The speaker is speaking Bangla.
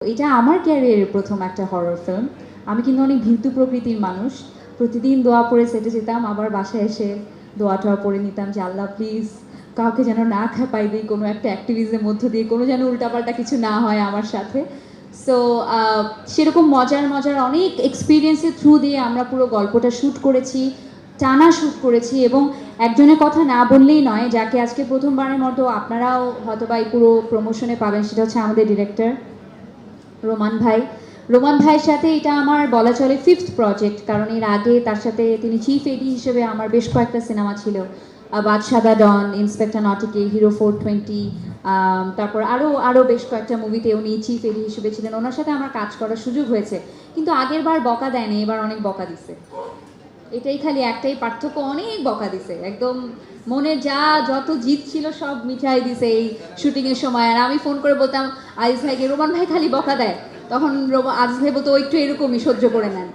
এটা আমার ক্যারিয়ারের প্রথম একটা হরর ফিল্ম। আমি কিন্তু অনেক ভীতু প্রকৃতির মানুষ। প্রতিদিন দোয়া পড়ে সেটে যেতাম, আবার বাসায় এসে দোয়া-টোয়া পড়ে নিতাম যে, "আল্লাহ প্লিজ কাউকে যেন না খেপাই দেই কোনো একটা অ্যাক্টিভিজমের মধ্য দিয়ে, কোনো যেন উল্টাপাল্টা কিছু না হয় আমার সাথে।" সো সেরকম মজার, মজার অনেক এক্সপেরিয়েন্সের থ্রু দিয়ে আমরা পুরো গল্পটা শ্যুট করেছি, টানা শ্যুট করেছি এবং একজনের কথা না বললেই নয়, যাকে আজকে প্রথমবারের মতো আপনারাও হয়তোবা এই পুরো প্রমোশনে পাবেন, সেটা হচ্ছে আমাদের ডিরেক্টর রোমান ভাই। রোমান ভাইয়ের সাথে এটা আমার বলা চলে 5th প্রজেক্ট, কারণ এর আগে তার সাথে তিনি চিফ এডি হিসেবে আমার বেশ কয়েকটা সিনেমা ছিল, বাদশাদা ডন, ইন্সপেক্টর নটিকে, হিরো 420, তারপর আরও বেশ কয়েকটা মুভিতে উনি চিফ এডি হিসেবে ছিলেন। ওনার সাথে আমার কাজ করার সুযোগ হয়েছে, কিন্তু আগের বার বকা দেয়নি, এবার অনেক বকা দিছে। এটাই খালি একটাই পার্থক্য, অনেক বকা দিছে একদম, মনে যা যত জিত ছিল সব মিঠাই দিছে এই শুটিংয়ের সময়। আর আমি ফোন করে বলতাম আজিজ ভাইকে, রোমান ভাই খালি বকা দেয়, তখন আজিজ ভাই বলতো, ও একটু এরকমই সহ্য করে নেন।